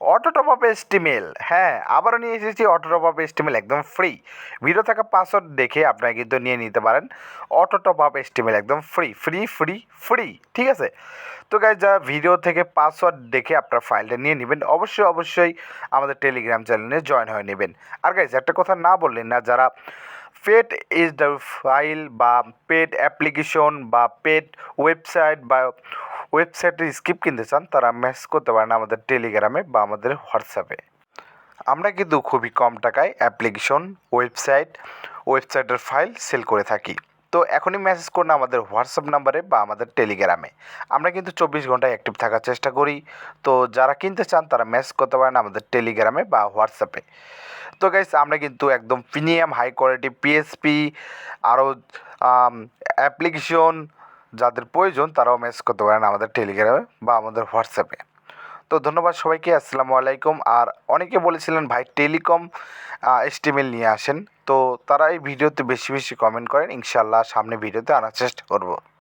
Auto top up HTML, হ্যাঁ আবারও নিয়ে এসেছি অটো টপ আপ এস্টিমেল একদম ফ্রি। ভিডিও থাকা পাসওয়ার্ড দেখে আপনারা কিন্তু নিয়ে নিতে পারেন অটো টপ আপ এস্টিমেল একদম ফ্রি ফ্রি ফ্রি ফ্রি, ঠিক আছে। তো গাইজ যারা ভিডিও থেকে পাসওয়ার্ড দেখে আপনার ফাইলটা নিয়ে নেবেন, অবশ্যই অবশ্যই আমাদের টেলিগ্রাম চ্যানেলে জয়েন হয়ে নেবেন। আর গাইজ একটা কথা না বললেন না, যারা পেড ইজ দ্য ফাইল বা পেড অ্যাপ্লিকেশন বা পেড ওয়েবসাইট বা ওয়েবসাইটের স্ক্রিপ্ট কিনতে চান, তারা মেসেজ করতে পারেন আমাদের টেলিগ্রামে বা আমাদের হোয়াটসঅ্যাপে। আমরা কিন্তু খুবই কম টাকায় অ্যাপ্লিকেশন, ওয়েবসাইটের ফাইল সেল করে থাকি। তো এখনই মেসেজ করুন আমাদের হোয়াটসঅ্যাপ নাম্বারে বা আমাদের টেলিগ্রামে। আমরা কিন্তু 24 ঘন্টায় অ্যাক্টিভ থাকার চেষ্টা করি। তো যারা কিনতে চান তারা মেসেজ করতে পারেন আমাদের টেলিগ্রামে বা হোয়াটসঅ্যাপে। তো গাইস আমরা কিন্তু একদম প্রিমিয়াম হাই কোয়ালিটি পিএসপি আরও অ্যাপ্লিকেশন যাদের প্রয়োজন তারাও মেসেজ করতে পারেন আমাদের টেলিগ্রামে বা আমাদের হোয়াটসঅ্যাপে। তো ধন্যবাদ সবাইকে, আসসালামু আলাইকুম। আর অনেকে বলেছিলেন ভাই টেলিকম এস্টিমেল নিয়ে আসেন, তো তারা এই ভিডিওতে বেশি বেশি কমেন্ট করেন, ইনশাল্লাহ সামনে ভিডিওতে আনার চেষ্টা করব।